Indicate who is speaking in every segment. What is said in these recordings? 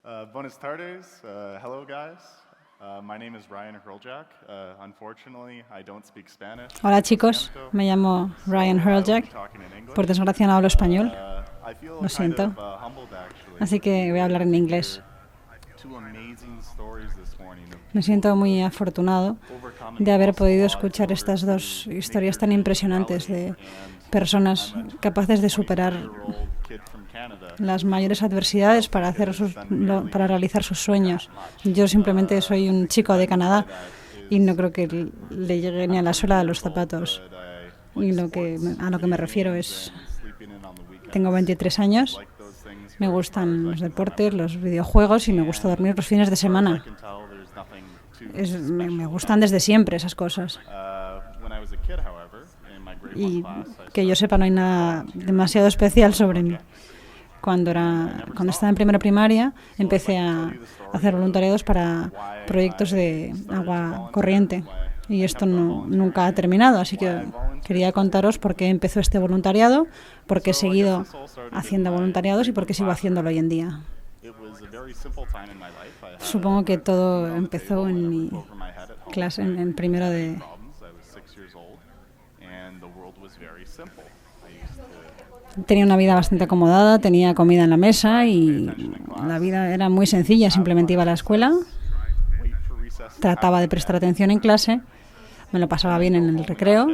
Speaker 1: Buenas tardes. Hello, guys. My name is Ryan Hurljak. Unfortunately, I don't speak Spanish.
Speaker 2: Hola chicos, me llamo Ryan Hurljak. Por desgracia no hablo español, lo siento. Así que voy a hablar en inglés. Me siento muy afortunado de haber podido escuchar estas dos historias tan impresionantes de personas capaces de superar las mayores adversidades para realizar sus sueños. Yo simplemente soy un chico de Canadá y no creo que le llegue ni a la suela de los zapatos. Y a lo que me refiero es, tengo 23 años, me gustan los deportes, los videojuegos y me gusta dormir los fines de semana. Me gustan desde siempre esas cosas. Y que yo sepa, no hay nada demasiado especial sobre mí. Cuando estaba en primera primaria, empecé a hacer voluntariados para proyectos de agua corriente. Y esto nunca ha terminado, así que quería contaros por qué empezó este voluntariado, por qué he seguido haciendo voluntariados y por qué sigo haciéndolo hoy en día. Supongo que todo empezó en mi clase, en primero de... Tenía una vida bastante acomodada, tenía comida en la mesa y la vida era muy sencilla. Simplemente iba a la escuela, trataba de prestar atención en clase, me lo pasaba bien en el recreo,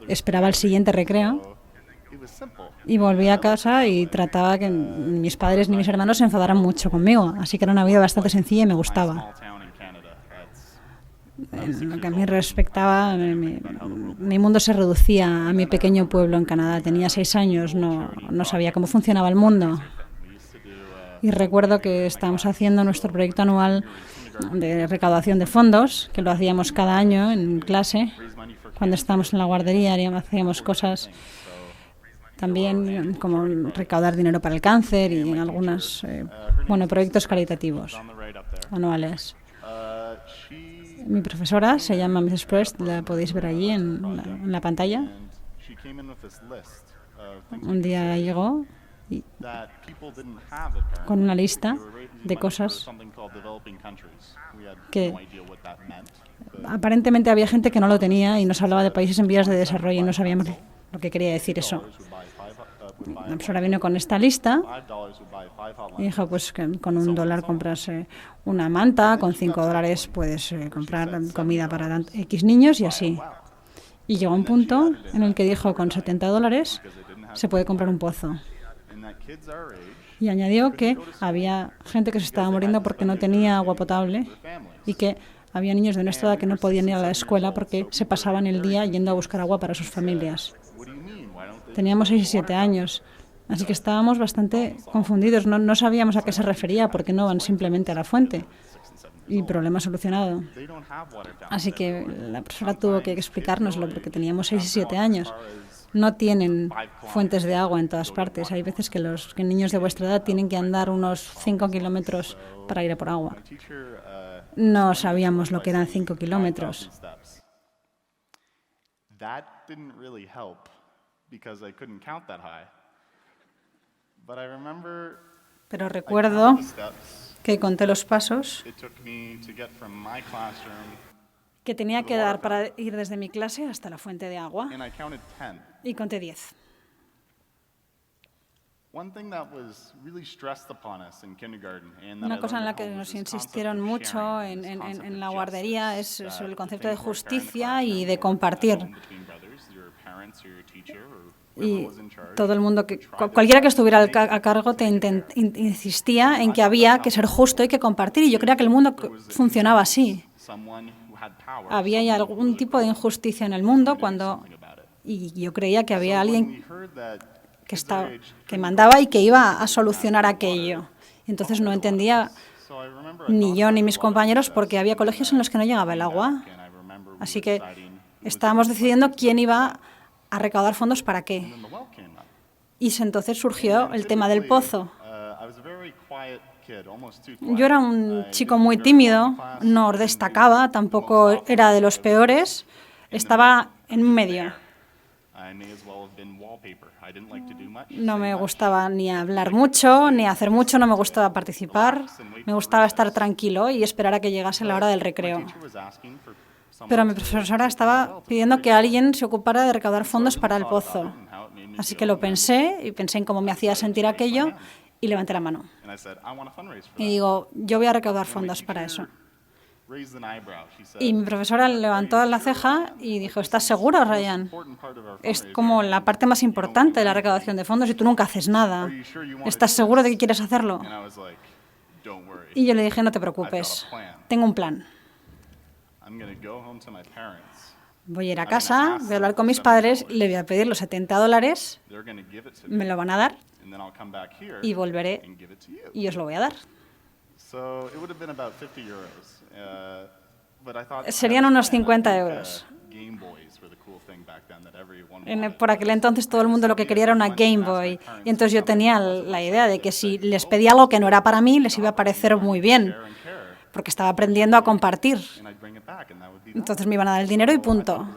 Speaker 2: esperaba el siguiente recreo y volvía a casa y trataba que ni mis padres ni mis hermanos se enfadaran mucho conmigo. Así que era una vida bastante sencilla y me gustaba. En lo que a mí respectaba, mi mundo se reducía a mi pequeño pueblo en Canadá. Tenía 6 años, no sabía cómo funcionaba el mundo. Y recuerdo que estábamos haciendo nuestro proyecto anual de recaudación de fondos, que lo hacíamos cada año en clase. Cuando estábamos en la guardería hacíamos cosas también como recaudar dinero para el cáncer y algunos proyectos caritativos anuales. Mi profesora se llama Mrs. Prest, la podéis ver allí en la pantalla. Un día llegó con una lista de cosas que aparentemente había gente que no lo tenía y nos hablaba de países en vías de desarrollo y no sabíamos lo que quería decir eso. La profesora vino con esta lista y dijo pues que con $1 compras una manta, con $5 puedes comprar comida para X niños y así. Y llegó un punto en el que dijo con $70 se puede comprar un pozo. Y añadió que había gente que se estaba muriendo porque no tenía agua potable y que había niños de nuestra edad que no podían ir a la escuela porque se pasaban el día yendo a buscar agua para sus familias. Teníamos 6 y 7 años, así que estábamos bastante confundidos. No sabíamos a qué se refería, porque no van simplemente a la fuente. Y problema solucionado. Así que la profesora tuvo que explicárnoslo, porque teníamos 6 y 7 años. No tienen fuentes de agua en todas partes. Hay veces que los niños de vuestra edad tienen que andar unos 5 kilómetros para ir a por agua. No sabíamos lo que eran 5 kilómetros. Pero recuerdo que conté los pasos que tenía que dar para ir desde mi clase hasta la fuente de agua y conté 10. Una cosa en la que nos insistieron mucho en la guardería es sobre el concepto de justicia y de compartir. Y todo el mundo, cualquiera que estuviera a cargo te insistía en que había que ser justo y que compartir. Y yo creía que el mundo funcionaba así. Había ya algún tipo de injusticia en el mundo y yo creía que había alguien que mandaba y que iba a solucionar aquello. Entonces no entendía ni yo ni mis compañeros porque había colegios en los que no llegaba el agua. Así que estábamos decidiendo quién iba a recaudar fondos para qué. Y entonces surgió el tema del pozo. Yo era un chico muy tímido, no destacaba, tampoco era de los peores, estaba en medio. No me gustaba ni hablar mucho, ni hacer mucho, no me gustaba participar. Me gustaba estar tranquilo y esperar a que llegase la hora del recreo. Pero mi profesora estaba pidiendo que alguien se ocupara de recaudar fondos para el pozo. Así que lo pensé y pensé en cómo me hacía sentir aquello y levanté la mano. Y digo, yo voy a recaudar fondos para eso. Y mi profesora levantó la ceja y dijo, ¿estás seguro, Ryan? Es como la parte más importante de la recaudación de fondos y tú nunca haces nada. ¿Estás seguro de que quieres hacerlo? Y yo le dije, no te preocupes, tengo un plan. Voy a ir a casa, voy a hablar con mis padres, le voy a pedir los $70, me lo van a dar y volveré y os lo voy a dar. Serían unos 50 euros. Por aquel entonces todo el mundo lo que quería era una Game Boy. Y entonces yo tenía la idea de que si les pedía algo que no era para mí, les iba a parecer muy bien, porque estaba aprendiendo a compartir. Entonces me iban a dar el dinero y punto.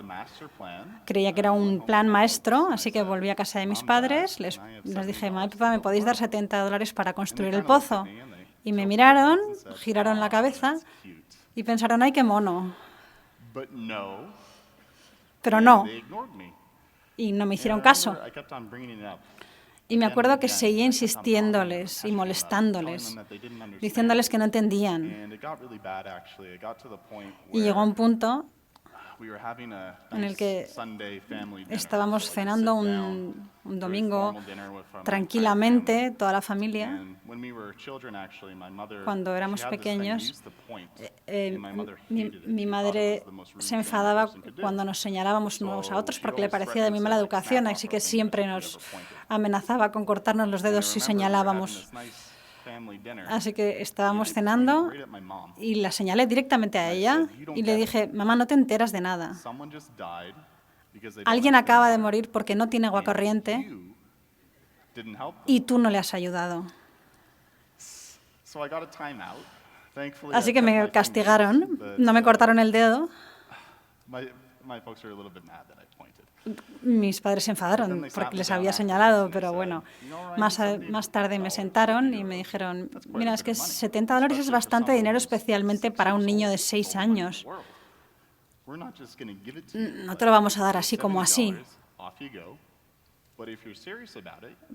Speaker 2: Creía que era un plan maestro, así que volví a casa de mis padres, les dije, mamá y papá, ¿me podéis dar $70 para construir el pozo? Y me miraron, giraron la cabeza y pensaron, ¡ay, qué mono! Pero no. Y no me hicieron caso. Y me acuerdo que seguía insistiéndoles y molestándoles, diciéndoles que no entendían. Y llegó un punto en el que estábamos cenando un domingo tranquilamente, toda la familia. Cuando éramos pequeños, mi madre se enfadaba cuando nos señalábamos unos a otros porque le parecía de muy mala educación, así que siempre nos amenazaba con cortarnos los dedos si señalábamos. Así que estábamos cenando y la señalé directamente a ella y le dije, mamá, no te enteras de nada. Alguien acaba de morir porque no tiene agua corriente y tú no le has ayudado. Así que me castigaron, no me cortaron el dedo. Mis padres se enfadaron porque les había señalado, pero bueno, más tarde me sentaron y me dijeron, mira, es que $70 es bastante dinero, especialmente para un niño de 6 años. No te lo vamos a dar así como así.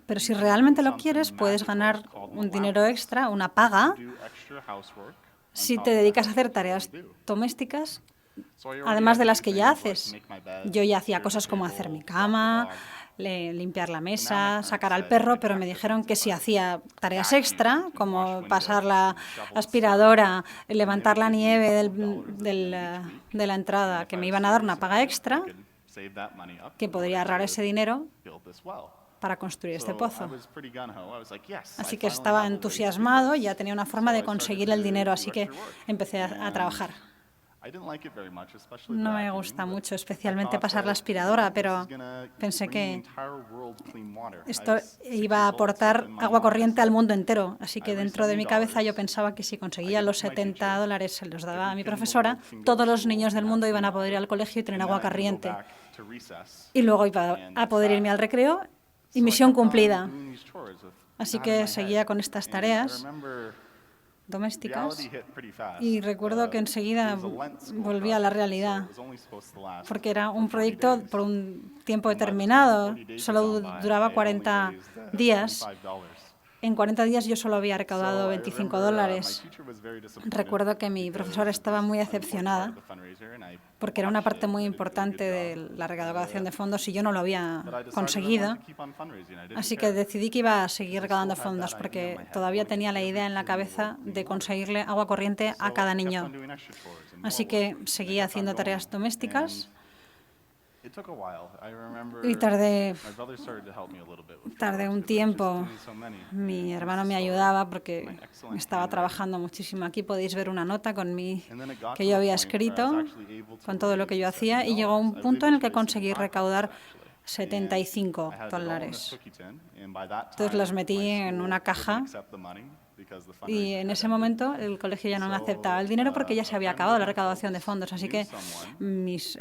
Speaker 2: Pero si realmente lo quieres, puedes ganar un dinero extra, una paga, si te dedicas a hacer tareas domésticas, además de las que ya haces. Yo ya hacía cosas como hacer mi cama, limpiar la mesa, sacar al perro, pero me dijeron que si hacía tareas extra, como pasar la aspiradora, levantar la nieve de la entrada, que me iban a dar una paga extra, que podría ahorrar ese dinero para construir este pozo. Así que estaba entusiasmado, ya tenía una forma de conseguir el dinero, así que empecé a trabajar. No me gusta mucho, especialmente pasar la aspiradora, pero pensé que esto iba a aportar agua corriente al mundo entero. Así que dentro de mi cabeza yo pensaba que si conseguía los $70, se los daba a mi profesora, todos los niños del mundo iban a poder ir al colegio y tener agua corriente. Y luego iba a poder irme al recreo y misión cumplida. Así que seguía con estas tareas domésticas y recuerdo que enseguida volví a la realidad porque era un proyecto por un tiempo determinado, solo duraba 40 días. En 40 días yo solo había recaudado $25. Recuerdo que mi profesora estaba muy decepcionada porque era una parte muy importante de la recaudación de fondos y yo no lo había conseguido. Así que decidí que iba a seguir recaudando fondos porque todavía tenía la idea en la cabeza de conseguirle agua corriente a cada niño. Así que seguía haciendo tareas domésticas. Y tardé un tiempo. Mi hermano me ayudaba porque estaba trabajando muchísimo. Aquí podéis ver una nota que yo había escrito con todo lo que yo hacía y llegó un punto en el que conseguí recaudar $75. Entonces las metí en una caja Y en ese momento el colegio ya no me aceptaba el dinero porque ya se había acabado la recaudación de fondos. Así que mis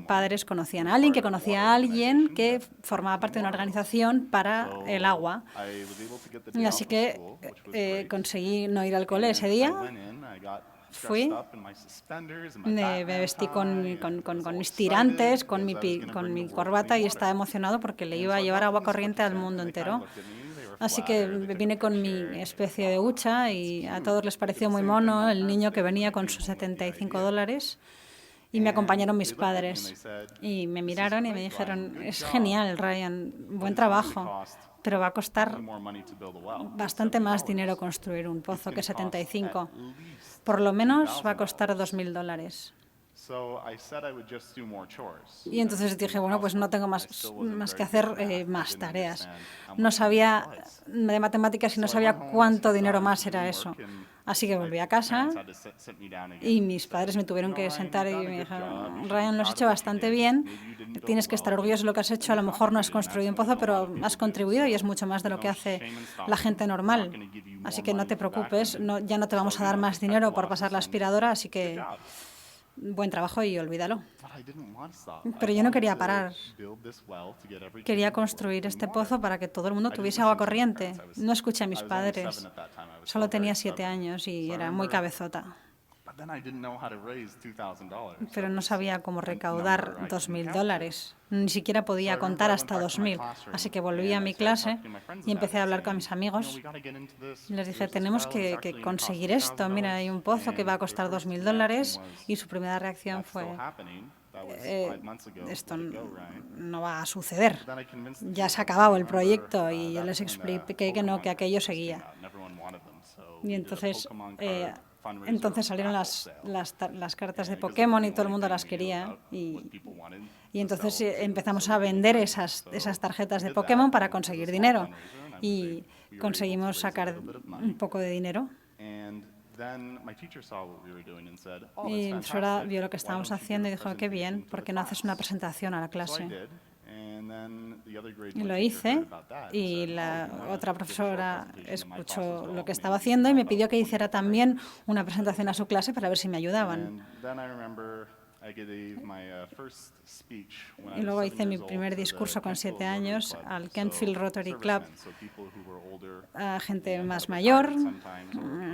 Speaker 2: padres conocían a alguien que conocía a alguien que formaba parte de una organización para el agua. Y así que conseguí no ir al cole ese día. Fui, me vestí con mis tirantes, con mi corbata y estaba emocionado porque le iba a llevar agua corriente al mundo entero. Así que vine con mi especie de hucha y a todos les pareció muy mono el niño que venía con sus $75 y me acompañaron mis padres. Y me miraron y me dijeron, es genial, Ryan, buen trabajo, pero va a costar bastante más dinero construir un pozo que 75. Por lo menos va a costar $2.000. Y entonces dije, bueno, pues no tengo más que hacer más tareas. No sabía de matemáticas y no sabía cuánto dinero más era eso. Así que volví a casa y mis padres me tuvieron que sentar y me dijeron, Ryan, lo has hecho bastante bien, tienes que estar orgulloso de lo que has hecho, a lo mejor no has construido un pozo, pero has contribuido y es mucho más de lo que hace la gente normal. Así que no te preocupes, ya no te vamos a dar más dinero por pasar la aspiradora, así que buen trabajo y olvídalo. Pero yo no quería parar. Quería construir este pozo para que todo el mundo tuviese agua corriente. No escuché a mis padres. Solo tenía 7 años y era muy cabezota. Pero no sabía cómo recaudar $2.000. Ni siquiera podía contar hasta 2.000. Así que volví a mi clase y empecé a hablar con mis amigos. Les dije, tenemos que conseguir esto. Mira, hay un pozo que va a costar $2.000. Y su primera reacción fue, esto no va a suceder. Ya se ha acabado el proyecto y yo les expliqué que no, que aquello seguía. Y entonces salieron las cartas de Pokémon y todo el mundo las quería. Y entonces empezamos a vender esas tarjetas de Pokémon para conseguir dinero. Y conseguimos sacar un poco de dinero. Y mi profesora vio lo que estábamos haciendo y dijo, qué bien, ¿por qué no haces una presentación a la clase? Y lo hice y la otra profesora escuchó lo que estaba haciendo y me pidió que hiciera también una presentación a su clase para ver si me ayudaban. Y luego hice mi primer discurso con 7 años al Kentfield Rotary Club, a gente más mayor,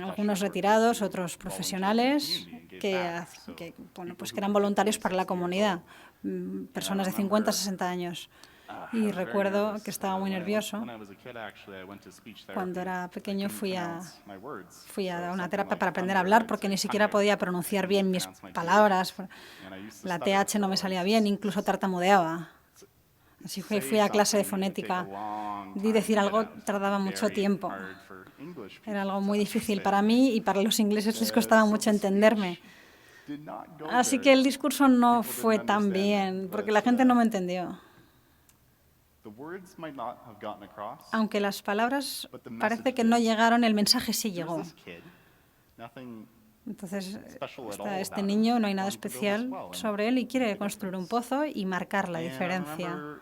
Speaker 2: algunos retirados, otros profesionales, que eran voluntarios para la comunidad, personas de 50 a 60 años. Y recuerdo que estaba muy nervioso. Cuando era pequeño fui a una terapia para aprender a hablar porque ni siquiera podía pronunciar bien mis palabras. La TH no me salía bien, incluso tartamudeaba. Así que fui a clase de fonética y decir algo tardaba mucho tiempo. Era algo muy difícil para mí y para los ingleses les costaba mucho entenderme. Así que el discurso no fue tan bien porque la gente no me entendió. Aunque las palabras parece que no llegaron, el mensaje sí llegó. Entonces, este niño, no hay nada especial sobre él y quiere construir un pozo y marcar la diferencia.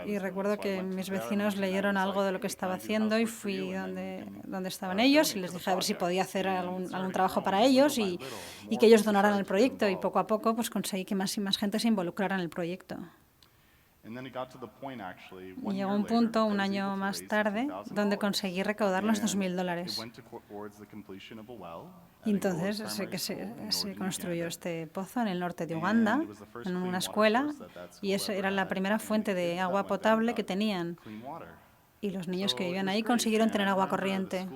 Speaker 2: Y recuerdo que mis vecinos leyeron algo de lo que estaba haciendo y fui donde estaban ellos y les dije a ver si podía hacer algún trabajo para ellos y que ellos donaran el proyecto. Y poco a poco pues conseguí que más y más gente se involucrara en el proyecto. Y llegó un punto, un año más tarde, donde conseguí recaudar los $2.000. Y entonces se construyó este pozo en el norte de Uganda, en una escuela, y esa era la primera fuente de agua potable que tenían. Y los niños que vivían ahí consiguieron tener agua corriente.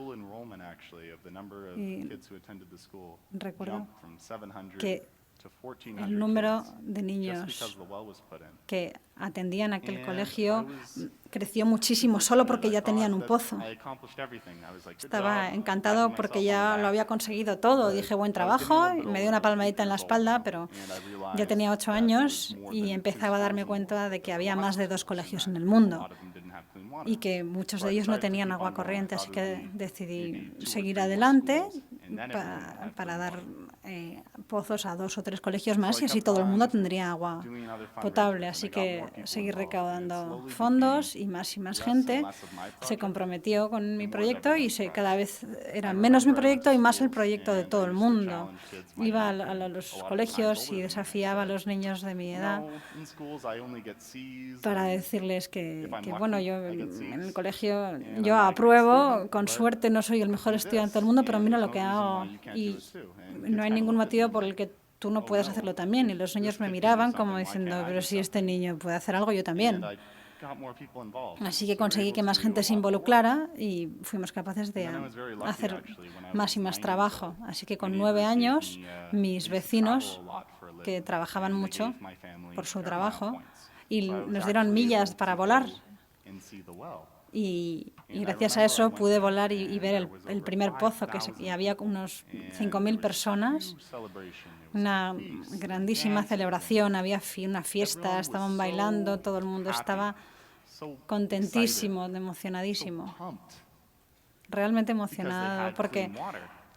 Speaker 2: Y recuerdo que el número de niños que atendían aquel colegio creció muchísimo solo porque ya tenían un pozo. Estaba encantado porque ya lo había conseguido todo. Dije, buen trabajo, y me dio una palmadita en la espalda, pero ya tenía 8 años y empezaba a darme cuenta de que había más de 2 colegios en el mundo y que muchos de ellos no tenían agua corriente, así que decidí seguir adelante para dar pozos a 2 o 3 colegios más y así todo el mundo tendría agua potable. Así que seguí recaudando fondos y más gente se comprometió con mi proyecto y cada vez era menos mi proyecto y más el proyecto de todo el mundo. Iba a los colegios y desafiaba a los niños de mi edad para decirles que bueno, yo en el colegio yo apruebo, con suerte no soy el mejor estudiante del mundo, pero mira lo que hago y no hay ningún motivo por el que tú no puedas hacerlo también. Y los niños me miraban como diciendo, pero si este niño puede hacer algo, yo también. Así que conseguí que más gente se involucrara y fuimos capaces de hacer más y más trabajo. Así que con 9 años, mis vecinos, que trabajaban mucho por su trabajo, y nos dieron millas para volar. Y gracias a eso pude volar y ver el primer pozo, y había unos 5.000 personas, una grandísima celebración, había una fiesta, estaban bailando, todo el mundo estaba contentísimo, emocionadísimo, realmente emocionado porque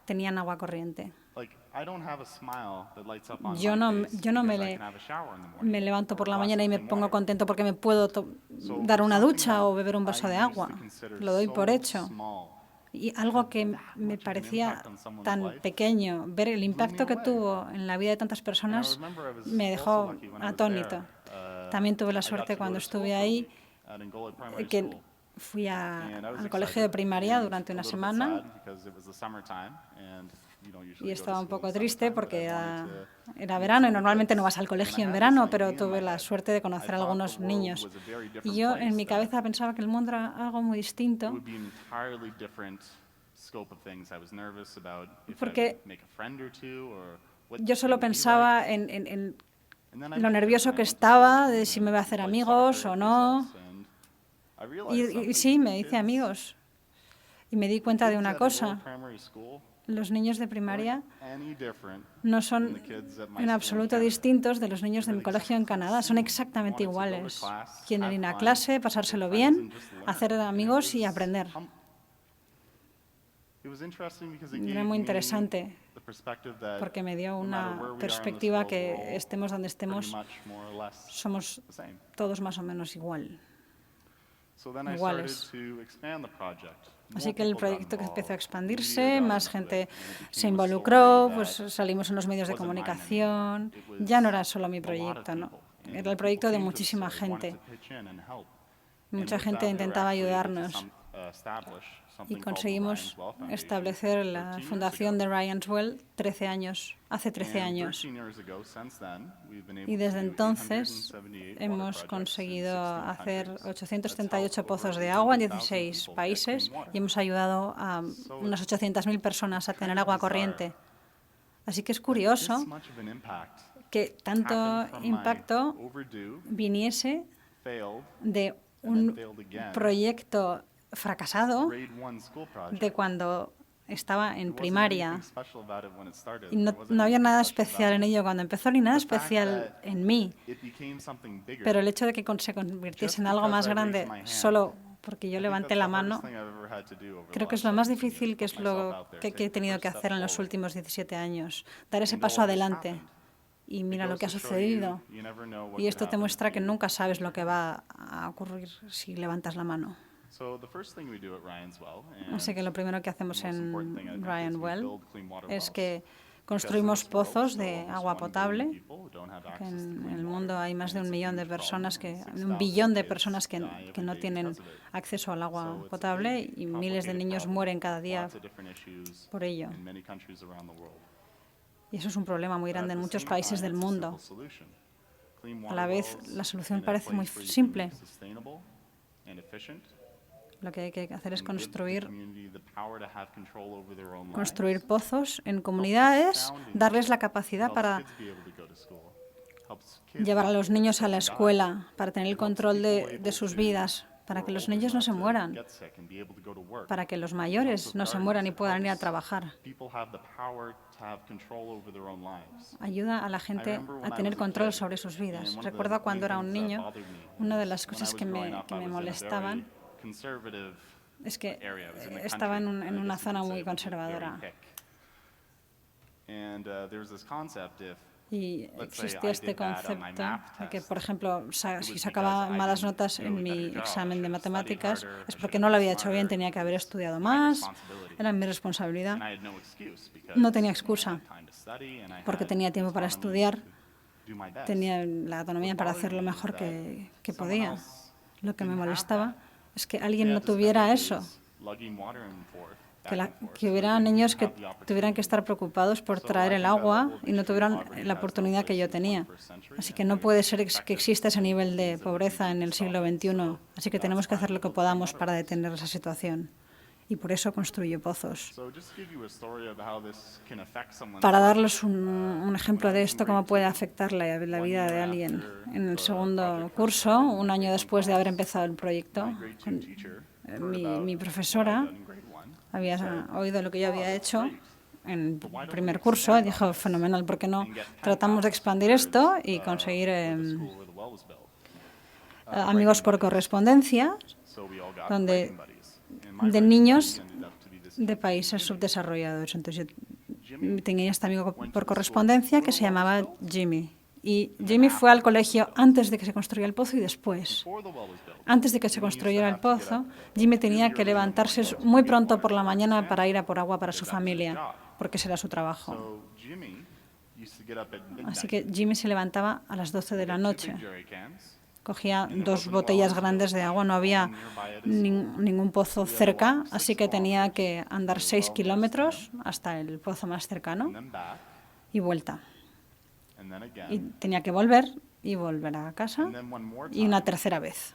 Speaker 2: tenían agua corriente. Yo no me levanto por la mañana y me pongo contento porque me puedo dar una ducha o beber un vaso de agua. Lo doy por hecho. Y algo que me parecía tan pequeño, ver el impacto que tuvo en la vida de tantas personas, me dejó atónito. También tuve la suerte cuando estuve ahí, que fui al colegio de primaria durante una semana y estaba un poco triste porque era verano y normalmente no vas al colegio en verano, pero tuve la suerte de conocer a algunos niños. Y yo en mi cabeza pensaba que el mundo era algo muy distinto, porque yo solo pensaba en lo nervioso que estaba de si me iba a hacer amigos o no. Y sí, me hice amigos. Y me di cuenta de una cosa. Los niños de primaria no son en absoluto distintos de los niños de mi colegio en Canadá. Son exactamente iguales. Quieren ir a clase, pasárselo bien, hacer amigos y aprender. Era muy interesante porque me dio una perspectiva que estemos donde estemos, somos todos más o menos iguales. Así que el proyecto empezó a expandirse, más gente se involucró, pues salimos en los medios de comunicación. Ya no era solo mi proyecto, ¿no? Era el proyecto de muchísima gente. Mucha gente intentaba ayudarnos y conseguimos establecer la fundación de Ryan's Well hace 13 años. Y desde entonces hemos conseguido hacer 878 pozos de agua en 16 países y hemos ayudado a unas 800.000 personas a tener agua corriente. Así que es curioso que tanto impacto viniese de un proyecto fracasado de cuando estaba en primaria. Y no había nada especial en ello cuando empezó, ni nada especial en mí. Pero el hecho de que se convirtiese en algo más grande solo porque yo levanté la mano, creo que es lo más difícil, que es lo que he tenido que hacer en los últimos 17 años. Dar ese paso adelante. Y mira lo que ha sucedido. Y esto te muestra que nunca sabes lo que va a ocurrir si levantas la mano. Así que lo primero que hacemos en Ryan Well es que construimos pozos de agua potable. En el mundo hay más de 1 billón de personas que no tienen acceso al agua potable y miles de niños mueren cada día por ello. Y eso es un problema muy grande en muchos países del mundo. A la vez, la solución parece muy simple. Lo que hay que hacer es construir pozos en comunidades, darles la capacidad para llevar a los niños a la escuela, para tener el control de sus vidas, para que los niños no se mueran, para que los mayores no se mueran y puedan ir a trabajar. Ayuda a la gente a tener control sobre sus vidas. Recuerdo cuando era un niño, una de las cosas que me molestaban es que estaba en una zona muy conservadora. Y existía este concepto de que, por ejemplo, si sacaba malas notas en mi examen de matemáticas es porque no lo había hecho bien, tenía que haber estudiado más, era mi responsabilidad. No tenía excusa, porque tenía tiempo para estudiar, tenía la autonomía para hacer lo mejor que podía. Lo que me molestaba es que alguien no tuviera eso, que hubiera niños que tuvieran que estar preocupados por traer el agua y no tuvieran la oportunidad que yo tenía. Así que no puede ser que exista ese nivel de pobreza en el siglo XXI. Así que tenemos que hacer lo que podamos para detener esa situación. Y por eso construyo pozos. Para darles un ejemplo de esto, cómo puede afectar la vida de alguien. En el segundo curso, un año después de haber empezado el proyecto, mi profesora había oído lo que yo había hecho en el primer curso y dijo, fenomenal, ¿por qué no tratamos de expandir esto y conseguir amigos por correspondencia, de niños de países subdesarrollados? Entonces yo tenía este amigo por correspondencia que se llamaba Jimmy. Y Jimmy fue al colegio antes de que se construyera el pozo y después. Antes de que se construyera el pozo, Jimmy tenía que levantarse muy pronto por la mañana para ir a por agua para su familia, porque ese era su trabajo. Así que Jimmy se levantaba a las 12 de la noche. Cogía 2 botellas grandes de agua, no había ningún pozo cerca, así que tenía que andar 6 kilómetros hasta el pozo más cercano y vuelta. Y tenía que volver y volver a casa y una tercera vez.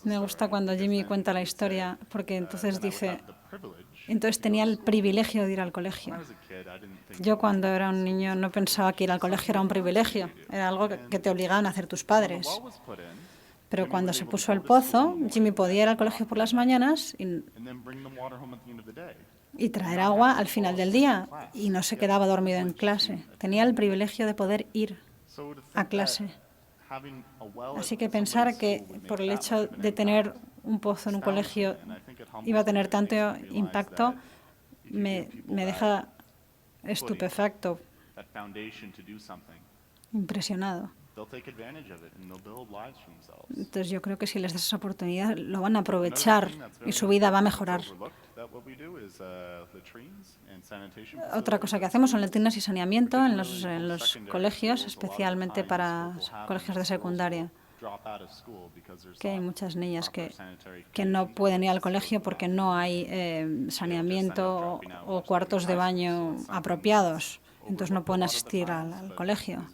Speaker 2: Me gusta cuando Jimmy cuenta la historia porque entonces dice, entonces tenía el privilegio de ir al colegio. Yo cuando era un niño no pensaba que ir al colegio era un privilegio, era algo que te obligaban a hacer tus padres. Pero cuando se puso el pozo, Jimmy podía ir al colegio por las mañanas y traer agua al final del día y no se quedaba dormido en clase. Tenía el privilegio de poder ir a clase. Así que pensar que por el hecho de tener un pozo en un colegio iba a tener tanto impacto me deja estupefacto, impresionado. Entonces yo creo que si les das esa oportunidad lo van a aprovechar y su vida va a mejorar. Otra cosa que hacemos son letrinas y saneamiento en los colegios, especialmente para colegios de secundaria, que hay muchas niñas que no pueden ir al colegio porque no hay saneamiento o cuartos de baño apropiados, entonces no pueden asistir al colegio.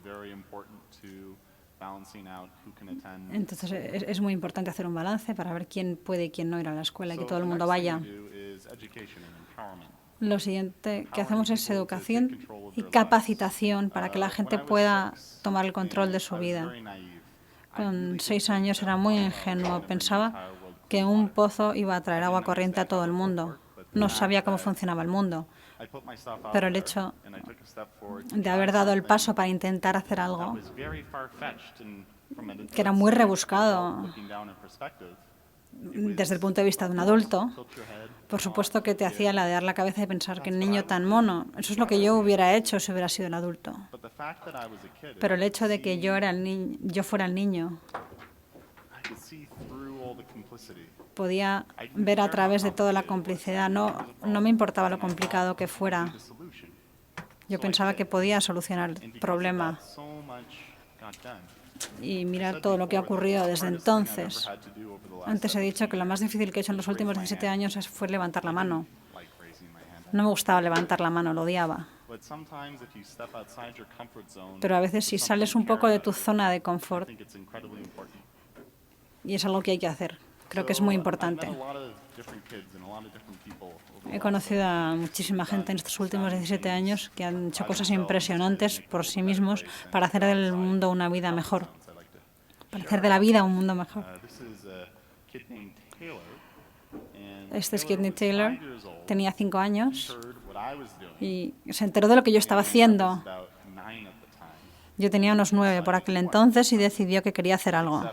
Speaker 2: Entonces es muy importante hacer un balance para ver quién puede y quién no ir a la escuela y que todo el mundo vaya. Lo siguiente que hacemos es educación y capacitación para que la gente pueda tomar el control de su vida. Con 6 años era muy ingenuo, pensaba que un pozo iba a traer agua corriente a todo el mundo. No sabía cómo funcionaba el mundo. Pero el hecho de haber dado el paso para intentar hacer algo que era muy rebuscado desde el punto de vista de un adulto, por supuesto que te hacía ladear la cabeza y pensar que el niño tan mono, eso es lo que yo hubiera hecho si hubiera sido el adulto. Pero el hecho de que yo fuera el niño, podía ver a través de toda la complicidad. No me importaba lo complicado que fuera. Yo pensaba que podía solucionar el problema y mirar todo lo que ha ocurrido desde entonces. Antes he dicho que lo más difícil que he hecho en los últimos 17 años fue levantar la mano. No me gustaba levantar la mano, lo odiaba. Pero a veces si sales un poco de tu zona de confort, y es algo que hay que hacer, creo que es muy importante. He conocido a muchísima gente en estos últimos 17 años que han hecho cosas impresionantes por sí mismos para hacer del mundo una vida mejor, para hacer de la vida un mundo mejor. Este es Kidney Taylor, tenía 5 años y se enteró de lo que yo estaba haciendo. Yo tenía unos 9 por aquel entonces y decidió que quería hacer algo.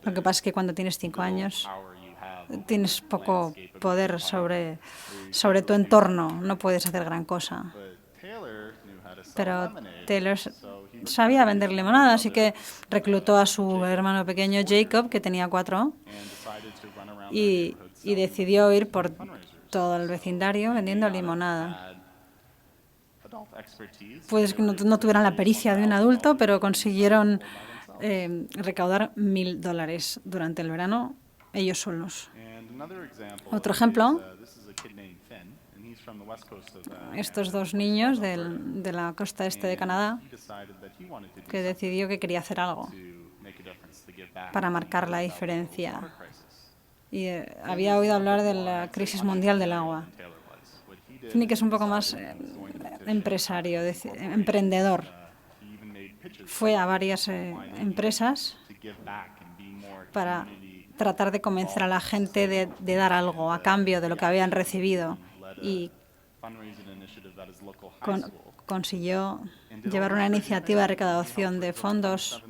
Speaker 2: Lo que pasa es que cuando tienes 5 años tienes poco poder sobre tu entorno, no puedes hacer gran cosa. Pero Taylor sabía vender limonada, así que reclutó a su hermano pequeño Jacob, que tenía 4, y decidió ir por todo el vecindario vendiendo limonada. Puede que no tuvieran la pericia de un adulto, pero consiguieron recaudar $1,000 durante el verano ellos solos. Otro ejemplo, estos 2 niños de la costa este de Canadá, que decidió que quería hacer algo para marcar la diferencia. Y había oído hablar de la crisis mundial del agua. Nick es un poco más empresario, emprendedor. Fue a varias empresas para tratar de convencer a la gente de dar algo a cambio de lo que habían recibido, y consiguió llevar una iniciativa de recaudación de fondos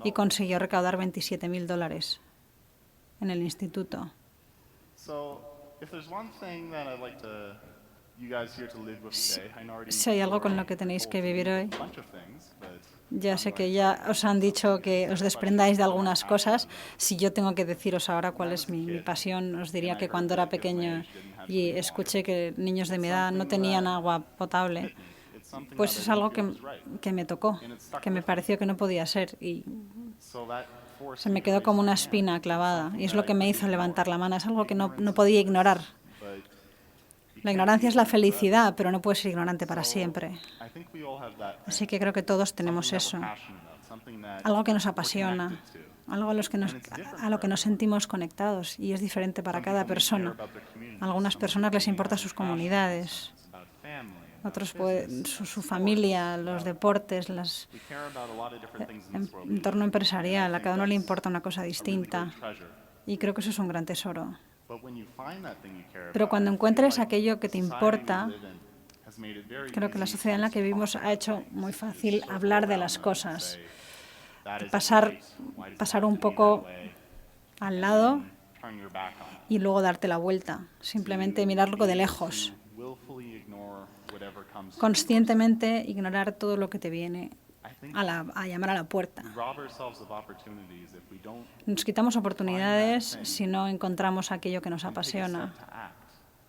Speaker 2: y consiguió recaudar $27,000 en el instituto. Si hay algo con lo que tenéis que vivir hoy, ya sé que ya os han dicho que os desprendáis de algunas cosas. Si yo tengo que deciros ahora cuál es mi pasión, os diría que cuando era pequeño y escuché que niños de mi edad no tenían agua potable, pues es algo que me tocó, que me pareció que no podía ser, y se me quedó como una espina clavada, y es lo que me hizo levantar la mano. Es algo que no podía ignorar. La ignorancia es la felicidad, pero no puedes ser ignorante para siempre. Así que creo que todos tenemos eso, algo que nos apasiona, algo a lo que nos sentimos conectados, y es diferente para cada persona. A algunas personas les importan sus comunidades, otros su familia, los deportes, el entorno empresarial. A cada uno le importa una cosa distinta, y creo que eso es un gran tesoro. Pero cuando encuentres aquello que te importa, creo que la sociedad en la que vivimos ha hecho muy fácil hablar de las cosas, pasar un poco al lado y luego darte la vuelta, simplemente mirarlo de lejos, conscientemente ignorar todo lo que te viene a llamar a la puerta. Nos quitamos oportunidades si no encontramos aquello que nos apasiona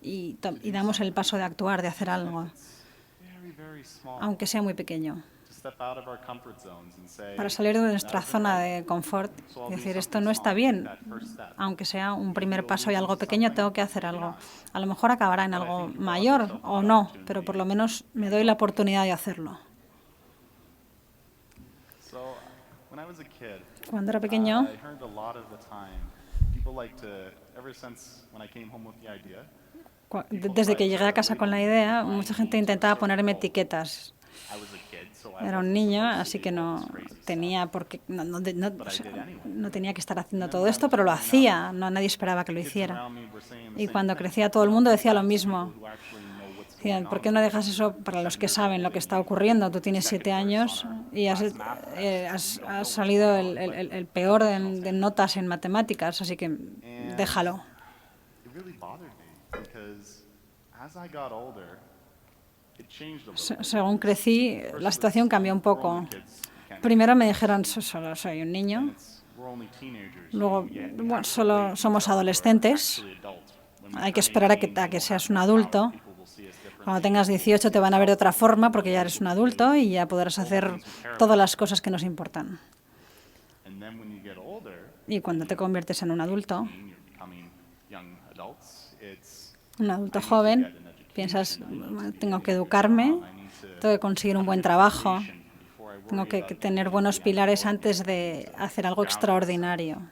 Speaker 2: y damos el paso de actuar, de hacer algo, aunque sea muy pequeño, para salir de nuestra zona de confort y decir, esto no está bien, aunque sea un primer paso y algo pequeño, tengo que hacer algo. A lo mejor acabará en algo mayor o no, pero por lo menos me doy la oportunidad de hacerlo. Cuando era pequeño, desde que llegué a casa con la idea, mucha gente intentaba ponerme etiquetas. Era un niño, así que no tenía no tenía que estar haciendo todo esto, pero lo hacía. Nadie esperaba que lo hiciera. Y cuando crecía, todo el mundo decía lo mismo. Decían, ¿por qué no dejas eso para los que saben lo que está ocurriendo? Tú tienes 7 años y has salido el peor de notas en matemáticas, así que déjalo. Según crecí, la situación cambió un poco. Primero me dijeron, solo soy un niño. Luego, solo somos adolescentes. Hay que esperar a que seas un adulto. Cuando tengas 18 te van a ver de otra forma porque ya eres un adulto y ya podrás hacer todas las cosas que nos importan. Y cuando te conviertes en un adulto joven, piensas, tengo que educarme, tengo que conseguir un buen trabajo, tengo que tener buenos pilares antes de hacer algo extraordinario.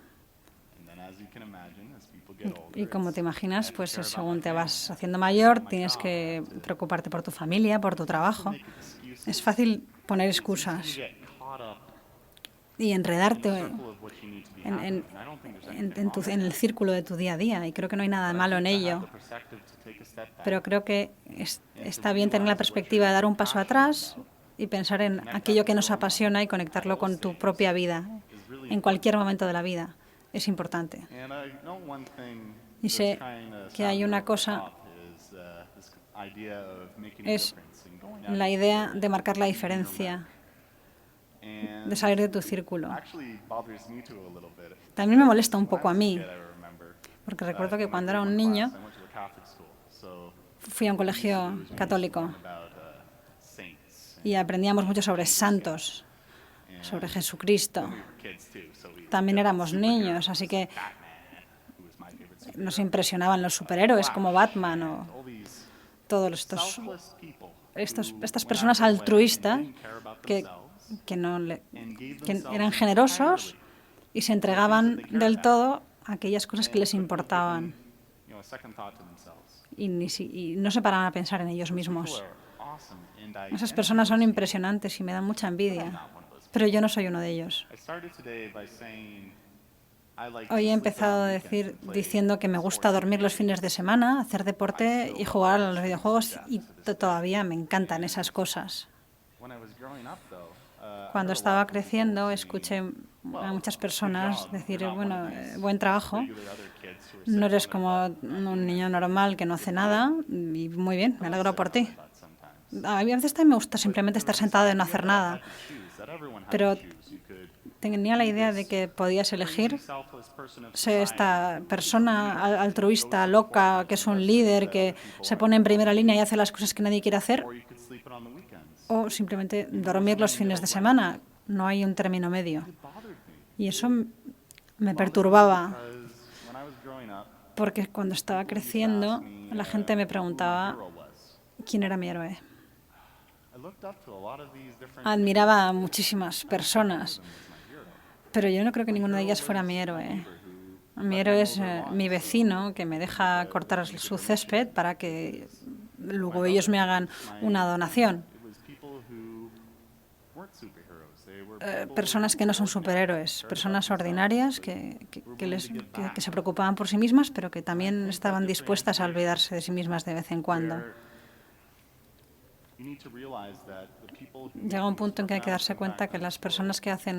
Speaker 2: Y como te imaginas, pues según te vas haciendo mayor, tienes que preocuparte por tu familia, por tu trabajo. Es fácil poner excusas y enredarte en el círculo de tu día a día, y creo que no hay nada malo en ello. Pero creo que está bien tener la perspectiva de dar un paso atrás y pensar en aquello que nos apasiona y conectarlo con tu propia vida, en cualquier momento de la vida. es importante.
Speaker 1: And I know one thing
Speaker 2: Y sé
Speaker 1: that's kinda
Speaker 2: que hay
Speaker 1: sounding
Speaker 2: una
Speaker 1: over the
Speaker 2: cosa,
Speaker 1: top is, this idea of making a
Speaker 2: es
Speaker 1: difference and going out
Speaker 2: la
Speaker 1: into
Speaker 2: idea
Speaker 1: the
Speaker 2: de marcar la
Speaker 1: community or
Speaker 2: diferencia,
Speaker 1: And
Speaker 2: de salir de tu círculo.
Speaker 1: actually bothers me too a little bit.
Speaker 2: También me molesta un
Speaker 1: When I
Speaker 2: poco a
Speaker 1: was a
Speaker 2: mí,
Speaker 1: kid, I remember,
Speaker 2: porque recuerdo que
Speaker 1: in my
Speaker 2: cuando era
Speaker 1: grade
Speaker 2: un
Speaker 1: one
Speaker 2: niño
Speaker 1: class, I went to a Catholic school, so
Speaker 2: fui a un
Speaker 1: we used to
Speaker 2: colegio
Speaker 1: do is we used to
Speaker 2: católico
Speaker 1: learn about saints
Speaker 2: y aprendíamos mucho sobre santos,
Speaker 1: and
Speaker 2: sobre Jesucristo.
Speaker 1: when we were kids too, so we
Speaker 2: También
Speaker 1: got
Speaker 2: éramos niños,
Speaker 1: superheroes,
Speaker 2: así que
Speaker 1: Batman, who was my favorite superhero,
Speaker 2: nos impresionaban los superhéroes como Batman o
Speaker 1: all these
Speaker 2: todos
Speaker 1: selfless people
Speaker 2: estas
Speaker 1: who
Speaker 2: personas
Speaker 1: went out of their way and
Speaker 2: altruistas
Speaker 1: didn't care about
Speaker 2: que,
Speaker 1: themselves
Speaker 2: que, no le-
Speaker 1: and gave
Speaker 2: que
Speaker 1: themselves
Speaker 2: eran generosos
Speaker 1: entirely
Speaker 2: y se entregaban del todo a aquellas cosas que les importaban
Speaker 1: you know, a second thought to themselves.
Speaker 2: y no se paraban a pensar en ellos
Speaker 1: People
Speaker 2: mismos.
Speaker 1: are awesome, and I
Speaker 2: Esas
Speaker 1: envy
Speaker 2: personas son
Speaker 1: those
Speaker 2: impresionantes y me dan mucha
Speaker 1: people. I'm
Speaker 2: envidia,
Speaker 1: not one of those
Speaker 2: pero yo no soy uno de ellos.
Speaker 1: people. I started today by saying I like to
Speaker 2: Hoy he
Speaker 1: sleep
Speaker 2: empezado
Speaker 1: on weekends and play
Speaker 2: diciendo que me gusta dormir los fines de semana, hacer deporte y jugar a los videojuegos y todavía me encantan esas cosas.
Speaker 1: When I was growing up, though, I
Speaker 2: Cuando
Speaker 1: heard a
Speaker 2: estaba
Speaker 1: lot of people
Speaker 2: creciendo
Speaker 1: saying,
Speaker 2: escuché a
Speaker 1: "Well,
Speaker 2: muchas
Speaker 1: good
Speaker 2: personas
Speaker 1: job.
Speaker 2: decir,
Speaker 1: You're not one
Speaker 2: bueno,
Speaker 1: of these
Speaker 2: buen trabajo,
Speaker 1: regular other kids who are
Speaker 2: no
Speaker 1: sitting
Speaker 2: eres
Speaker 1: on their
Speaker 2: como
Speaker 1: butt, not
Speaker 2: un
Speaker 1: doing
Speaker 2: niño
Speaker 1: anything."
Speaker 2: normal que no hace nada y muy bien, me alegro por ti.
Speaker 1: I thought sometimes.
Speaker 2: A mí a veces también me gusta simplemente estar sentado y no hacer nada,
Speaker 1: That everyone had
Speaker 2: pero
Speaker 1: to choose. You could
Speaker 2: tenía la idea de que podías elegir
Speaker 1: selfless person of
Speaker 2: ser esta
Speaker 1: society
Speaker 2: persona altruista, loca, que es un líder, que se pone en primera línea y hace las cosas que nadie quiere hacer,
Speaker 1: or you could sleep it on the weekends.
Speaker 2: o simplemente dormir los fines de semana. No hay un término medio.
Speaker 1: It bothered me.
Speaker 2: Y eso me perturbaba,
Speaker 1: Because when I was growing up,
Speaker 2: porque cuando estaba creciendo, la gente me preguntaba
Speaker 1: hero was.
Speaker 2: quién era mi héroe.
Speaker 1: I looked up to a lot of these different
Speaker 2: Admiraba a muchísimas personas, pero yo no creo que ninguna de ellas fuera mi héroe. Mi héroe es mi vecino, que me deja cortar su césped para que luego ellos me hagan una donación.
Speaker 1: It was people who weren't superheroes. They were
Speaker 2: Personas que no son superhéroes, personas ordinarias que se preocupaban por sí mismas, pero que también estaban dispuestas a olvidarse de sí mismas de vez en cuando.
Speaker 1: you need to realize that the people who
Speaker 2: Llega un punto en que hay que darse cuenta que las personas que hacen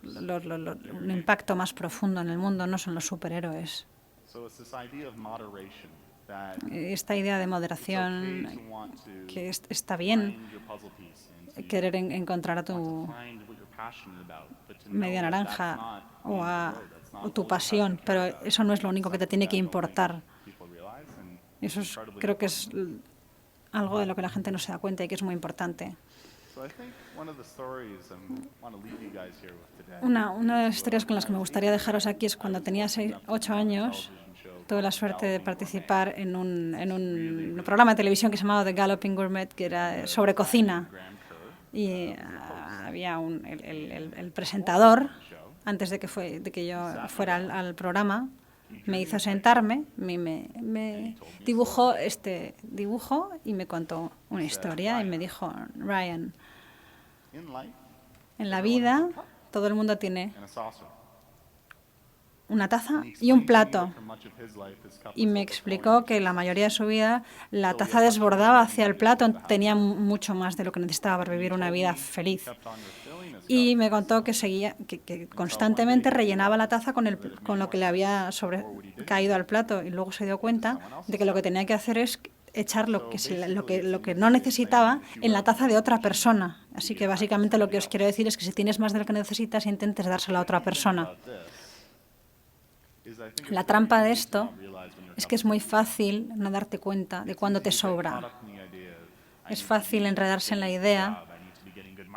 Speaker 2: un impacto más profundo en el mundo no son los superhéroes.
Speaker 1: so it's this idea of moderation that
Speaker 2: Esta idea de
Speaker 1: it's okay
Speaker 2: moderación,
Speaker 1: to want to
Speaker 2: que está bien
Speaker 1: find your puzzle piece and to
Speaker 2: querer encontrar a
Speaker 1: want to
Speaker 2: tu
Speaker 1: find what you're passionate about, but to
Speaker 2: media
Speaker 1: know that
Speaker 2: naranja
Speaker 1: that's not
Speaker 2: o
Speaker 1: the end of the world, that's not
Speaker 2: o tu
Speaker 1: all you have to
Speaker 2: pasión,
Speaker 1: care
Speaker 2: pero
Speaker 1: about.
Speaker 2: eso no es lo único que te tiene que importar.
Speaker 1: People realize, and
Speaker 2: Eso creo que es algo de lo que la gente no se da cuenta y que es muy importante.
Speaker 1: so I think one of the stories I want to leave you guys here with today.
Speaker 2: Una de las historias con las que me gustaría dejaros aquí es cuando tenía 8 años, tuve la suerte de participar en un programa de televisión que se llamaba The Galloping Gourmet, que era sobre cocina. Y había el presentador, antes de que yo fuera al programa, me hizo sentarme, me dibujó este dibujo y me contó una historia y me dijo, Ryan,
Speaker 1: In life,
Speaker 2: en la vida todo el mundo tiene
Speaker 1: and a saucer.
Speaker 2: una taza
Speaker 1: And he
Speaker 2: y un
Speaker 1: explained to me
Speaker 2: plato.
Speaker 1: that for much of his life, his cup
Speaker 2: Y
Speaker 1: was
Speaker 2: me
Speaker 1: overflowing.
Speaker 2: explicó que la mayoría de su vida la taza desbordaba hacia el plato, tenía mucho más de lo que necesitaba para vivir una vida feliz.
Speaker 1: Kept on refilling his
Speaker 2: Y
Speaker 1: cup.
Speaker 2: me contó que constantemente rellenaba la taza con lo que le había caído al plato y luego se dio cuenta de que lo que tenía que hacer es echar lo que no necesitaba en la taza de otra persona. Así que básicamente lo que os quiero decir es que si tienes más de lo que necesitas, intentes dárselo a otra persona. La trampa de esto es que es muy fácil no darte cuenta de cuándo te sobra. Es fácil enredarse en la idea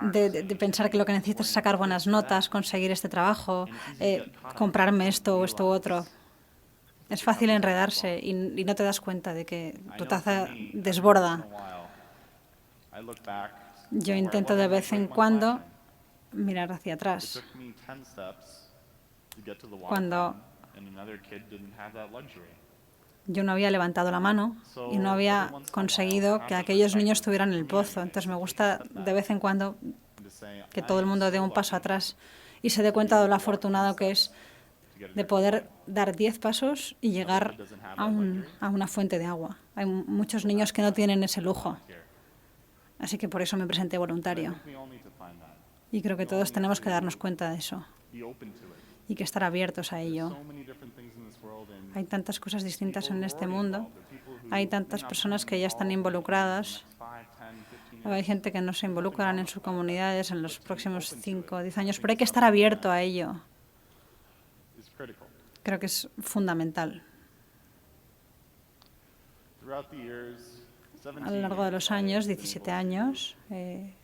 Speaker 2: de pensar que lo que necesitas es sacar buenas notas, conseguir este trabajo, comprarme esto o esto u otro. Es fácil enredarse y no te das cuenta de que tu taza desborda. Yo intento de vez en cuando mirar hacia atrás. Cuando yo no había levantado la mano y no había conseguido que aquellos niños tuvieran el pozo. Entonces me gusta de vez en cuando que todo el mundo dé un paso atrás y se dé cuenta de lo afortunado que es de poder dar 10 pasos y llegar a una fuente de agua. Hay muchos niños que no tienen ese lujo. Así que por eso me presenté voluntario. Y creo que todos tenemos que darnos cuenta de eso. y que estar abiertos a ello.
Speaker 1: So many different things in this world, and
Speaker 2: Hay tantas cosas distintas en este mundo, hay tantas personas que ya están involucradas,
Speaker 1: 5, 10, 15
Speaker 2: hay gente que no se involucran en sus comunidades en los próximos 5 o 10 años, pero hay que estar abierto a ello.
Speaker 1: is critical.
Speaker 2: Creo que es fundamental.
Speaker 1: Throughout the years,
Speaker 2: A lo largo de los años, 17 años,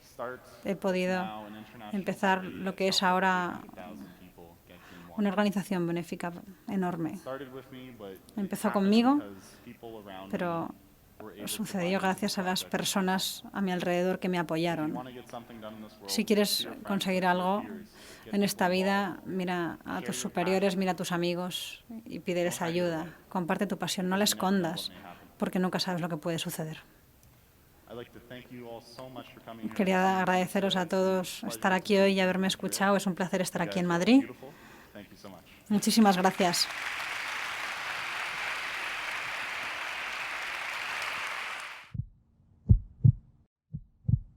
Speaker 1: starts
Speaker 2: he podido
Speaker 1: now an international
Speaker 2: empezar lo que es ahora
Speaker 1: 1,000 people get clean water.
Speaker 2: una organización benéfica enorme.
Speaker 1: Started with me, but it
Speaker 2: Empezó
Speaker 1: happened
Speaker 2: conmigo,
Speaker 1: because people around
Speaker 2: pero
Speaker 1: me were able to
Speaker 2: sucedió
Speaker 1: buy
Speaker 2: gracias a las personas a mi alrededor que me
Speaker 1: If you
Speaker 2: apoyaron.
Speaker 1: want to get something done in this world,
Speaker 2: Si quieres
Speaker 1: see your friends,
Speaker 2: conseguir
Speaker 1: your
Speaker 2: algo
Speaker 1: peers, get
Speaker 2: en esta
Speaker 1: people
Speaker 2: vida,
Speaker 1: involved.
Speaker 2: mira a tus superiores, mira a tus amigos y pídeles ayuda. Comparte tu pasión, no la escondas, porque nunca sabes lo que puede suceder.
Speaker 1: I'd like to thank you all so much for coming here.
Speaker 2: Quería agradeceros a todos estar aquí hoy y haberme escuchado. Es un placer estar
Speaker 1: You
Speaker 2: aquí
Speaker 1: guys
Speaker 2: en
Speaker 1: are
Speaker 2: Madrid.
Speaker 1: beautiful. Thank you so much.
Speaker 2: Muchísimas gracias.